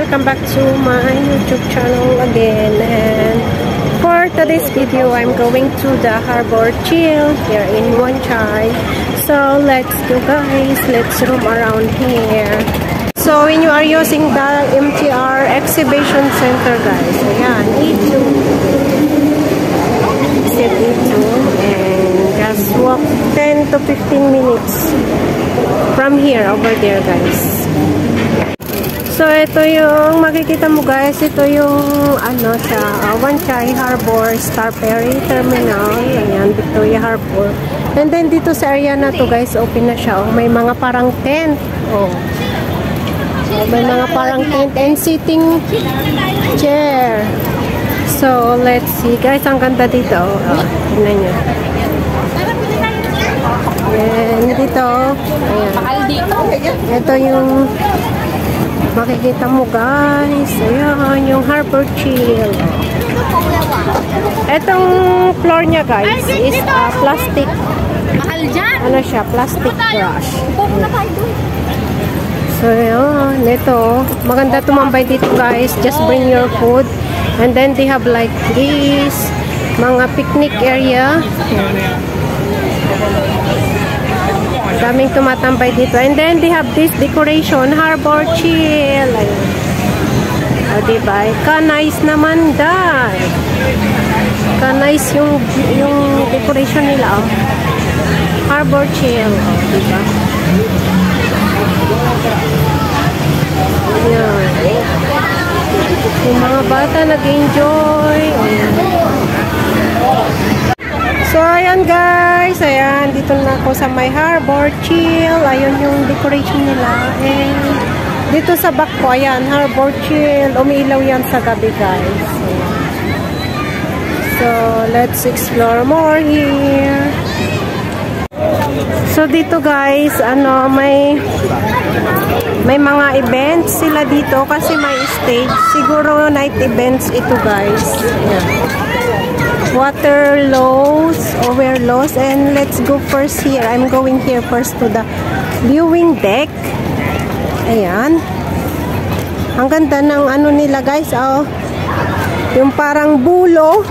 welcome back to my YouTube channel again. And for today's video, I'm going to the Harbor Chill here in Muang Chai. So let's go guys, let's roam around here. So when you are using the MTR Exhibition Center guys, ayan, E2. Exit E2 and just walk 10 to 15 minutes from here over there guys. So, ito yung makikita mo guys. Ito yung ano sa Muang Chai Harbor Star Ferry Terminal. Ayan, Victoria Harbor. And then dito sa area na to guys, open na siya. Oh, may mga parang tent. Oh. May mga parang tent and sitting chair. So, let's see. Guys, ang ganda dito. Oh, tingnan nyo. Ayan, dito. Ayan. Ito yung makikita mo guys. Ayan, yung Harbor Chill. Etong floor niya guys is plastic. Ano siya? Plastic brush. So, ayan. Ito. Maganda tumambay dito guys. Just bring your food. And then they have like this. Mga picnic area. Daming tumatambay dito. And then, they have this decoration. Harbor Chill. Ayun. O, diba? Ka-nice naman, dahil. Ka-nice yung decoration nila, oh. Harbor Chill. O, diba? Ayan. Yung mga bata nag-enjoy. Ayan. So, ayan guys. Ayan, dito na ako sa my Harbor Chill. Ayun yung decoration nila. And dito sa back ko, ayan, Harbor Chill. Umiilaw yan sa gabi guys. Ayan. So, let's explore more here. So, dito guys, ano, may mga events sila dito kasi may stage. Siguro night events ito guys. Ayan. Water lows, overlows, and let's go first here. I'm going here first to the viewing deck. Ayan. Ang ganda ng ano nila guys, oh. Yung parang bulo.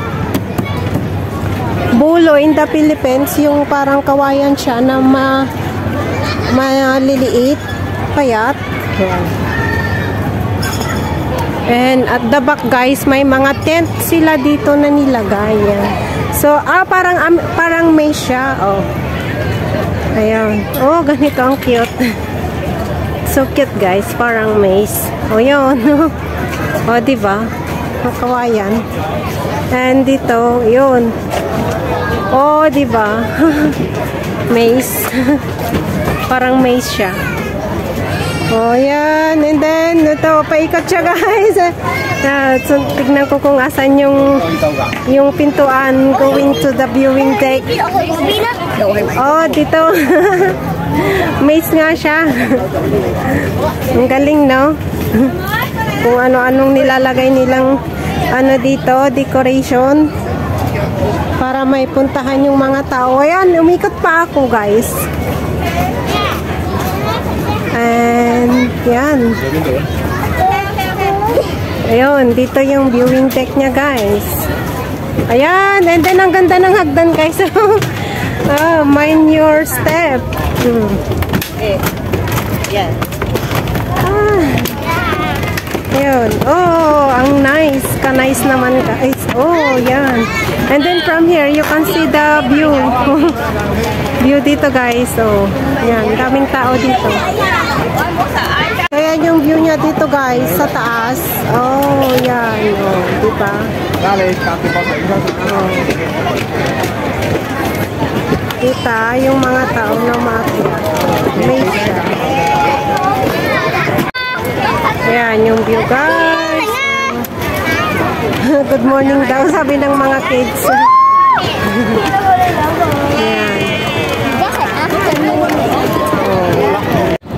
Bulo in the Philippines, yung parang kawayan siya na maliliit, payat. Ayan. And at the back guys, may mga tent sila dito na nilagay. So, parang may siya. Oh. Ayan. Oh, ganito ang cute. So cute guys, parang maze. Oh, yun. Oh, diba? Ang kawayan. And dito, yun. Oh, diba? Maze. Parang maze siya. Oh, yan. And then, ito, paikot siya, guys. So, tignan ko kung asan yung pintuan going to the viewing deck. Oh, dito. Maze nga siya. Ang galing, no? Kung ano-anong nilalagay nilang ano dito, decoration. Para may puntahan yung mga tao. Ayan, umikot pa ako, guys. And, yan. Ayun, dito yung viewing deck niya, guys. Ayan, and then ang ganda ng hagdan, guys. Oh, mind your step. Yan. Ayun. Oh, ang nice. Ka-nice naman, guys. Oh, yan. And then from here, you can see the view. View dito, guys. Oh, yan. Daming tao dito. Ayan yung view niya dito guys, sa taas. Oh, yan. Oh, diba? Oh. Kita yung mga tao na maakyat. May siya. Ayan yung view guys. Good morning daw, sabi ng mga kids. Ayan.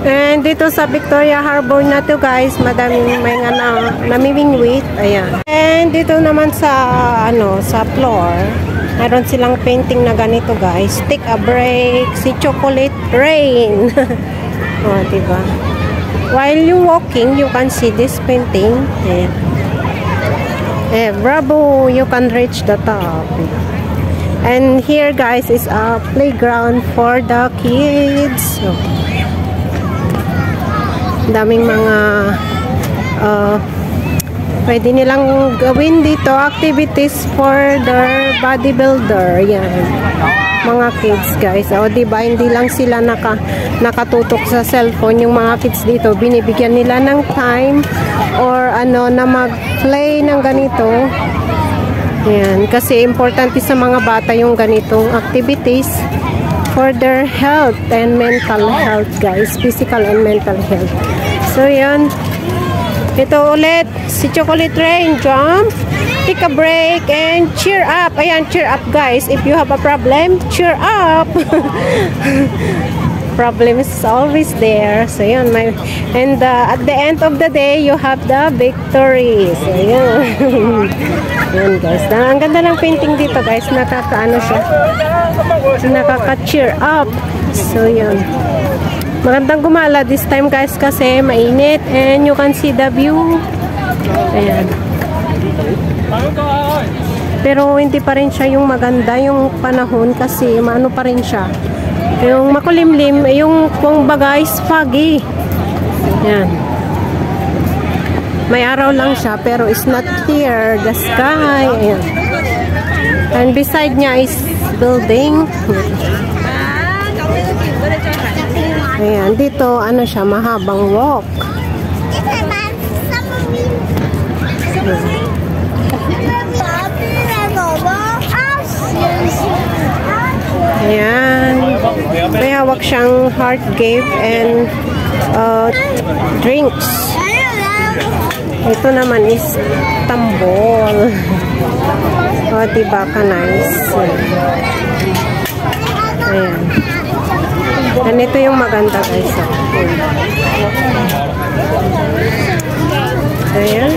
And dito sa Victoria Harbor na to guys, madaming may namimingwit. Ayan. And dito naman sa sa floor, mayroon silang painting na ganito guys. Take a break, si Chocolate Rain. Oh, diba? while you walking, you can see this painting. Bravo, you can reach the top. And here guys is a playground for the kids. So, daming mga pwede nilang gawin dito, activities for their bodybuilder. Yan, mga kids guys. O diba, hindi lang sila nakatutok sa cellphone. Yung mga kids dito, binibigyan nila ng time or ano na mag-play ng ganito. Yan, kasi importante sa mga bata yung ganitong activities for their health and mental health guys, physical and mental health. So yan, ito ulit si Chocolate Rain. Jump, take a break and cheer up. Ayan, cheer up guys. If you have a problem, cheer up. Problem is always there. So yun, and at the end of the day, you have the victory. So yun. Yun guys. Ang ganda ng painting dito guys. Nakakaano siya. Nakaka-cheer up. So yun. Magandang gumala this time guys kasi mainit and you can see the view. Ayan. Pero hindi pa rin siya yung maganda yung panahon kasi maano pa rin siya. Yung makulimlim, yung kung bagay foggy. Yan. May araw lang siya pero it's not clear the sky. Ayan. And beside niya is building. Ayan, dito ano siya, mahabang walk. Ayan. May hawak siyang heart cave and drinks. Ito naman is tambol. O, diba ka nice. Ayan. Ganito yung maganda guys. Ayan.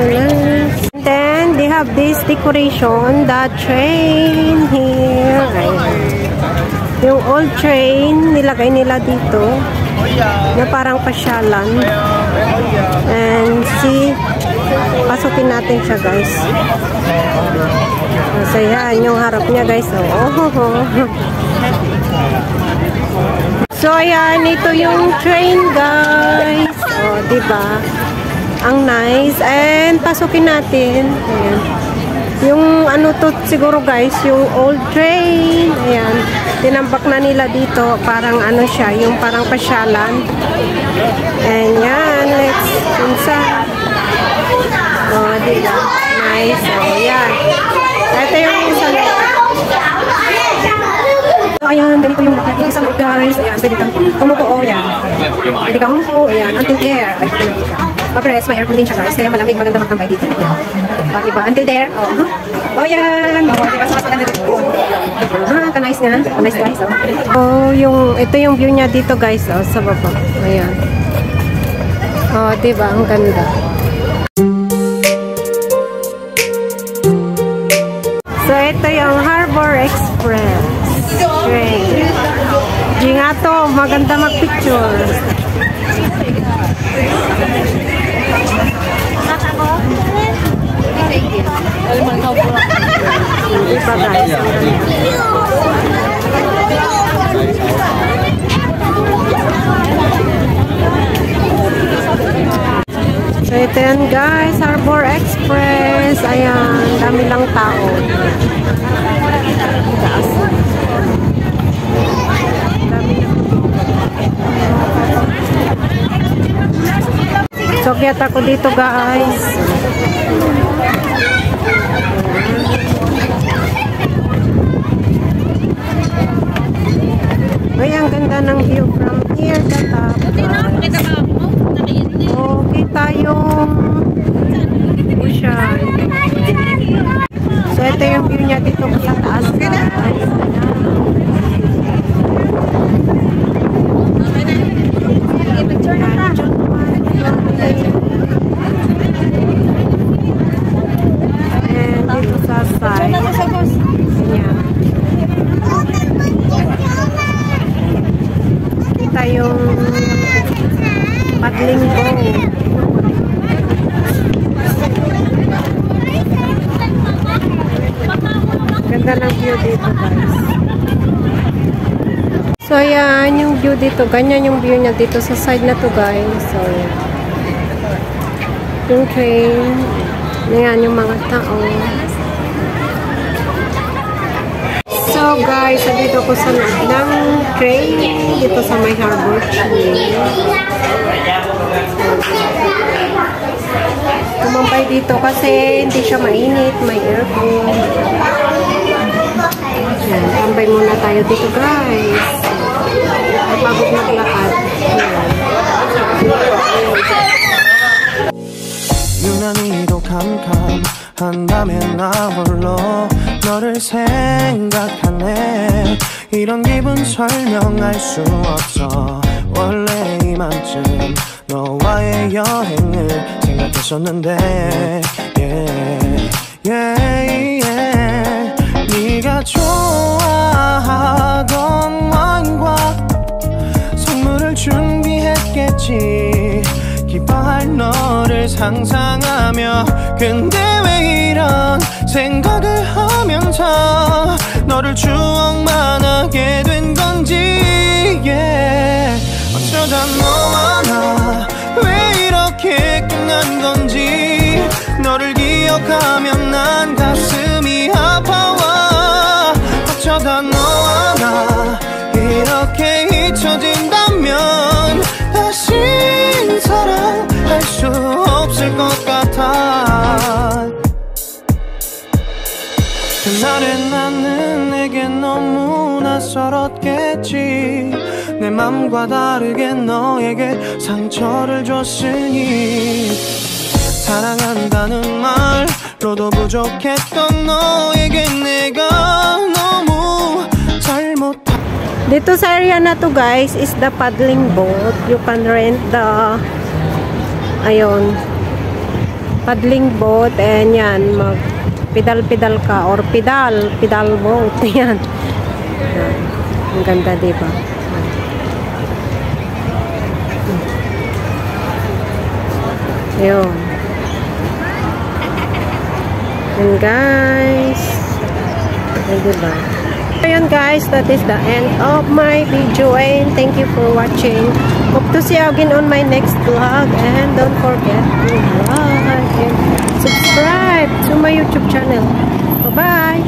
And then, they have this decoration, the train here. Ayan. Yung old train, nilagay nila dito na parang pasyalan. And see, pasukin natin siya guys. So yan, yung harap niya guys. So ayan, ito yung train guys. O, diba? Ang nice. And pasukin natin. Ayan. Yung ano to siguro guys, yung old train. Ayan. Tinambak na nila dito. Parang ano siya, yung parang pasyalan. And yan, let's inside. Oh, diba? Nice. Oh, yan. Ito yung isa. Ayan, ganito yung isang guys. Ayan, pwede kang umupo. Oh, yan. Pwede kang umupo. Ayan, until there. Ay, ma-press, may air condition siya guys. Kaya malamig, maganda magtambay dito. Diba? Until there. Oh, yan. Diba? Sa maganda dito. Ka-nice nga. Ka-nice guys. Oh, ito yung view niya dito guys. Oh, sa baba. Ayan. Oh, diba? Ang ganda. So, ito yung Harbor Express train. Di nga to, maganda mag-picture. Diba guys? So ito yan guys, Harbor Express. Ayan, dami lang tao. Taas. So kaya ako dito guys. Ay, ang ganda ng view from here sa top. Oh, kita yung ocean. So, ito yung view niya dito sa taas. And dito sa side. Yan. Kita yung paddling view dito guys. So ayan yung view dito. Ganyan yung view niya dito sa side na to guys. So yung train. Ayan yung mga tao. So guys, dito ko sa ng train dito sa may harbor. Tumambay dito kasi hindi siya mainit, may aircon. Yan, tambay muna tayo dito guys. Ay pagod maglakad. 유난히도 캄캄한다면 나 홀로 너를 생각하네. 이런 기분 설명할 수 없어. 원래 이맘쯤 너와의 여행을 생각했었는데 yeah, yeah, yeah. 네가 좋아하던 와인과 선물을 준비했겠지. 기뻐할 너를 상상하며 근데 왜 이런 생각을 하면서 너를 추억만 하게 된 건지 yeah. 어쩌다 너와 나 왜 이렇게 끝난 건지 너를 기억하면 난 가슴이 아파와 어쩌다 너와 나 이렇게 잊혀진다면 다시 사랑할 수 없을 것 같아. 그날의 나는 내게 너무 낯설었겠지. 내 맘과 다르게 너에게 상처를 줬으니 사랑한다는 말로도 부족했던 너에게 내가 너무 잘못한. Dito sa area na to guys is the paddling boat. You can rent the paddling boat and yan mag pedal ka or pedal boat yan. Ang ganda diba? Ayun. And guys, ay diba? Ayun guys, that is the end of my video and thank you for watching. Hope to see you again on my next vlog and don't forget to like and subscribe to my YouTube channel. Bye bye.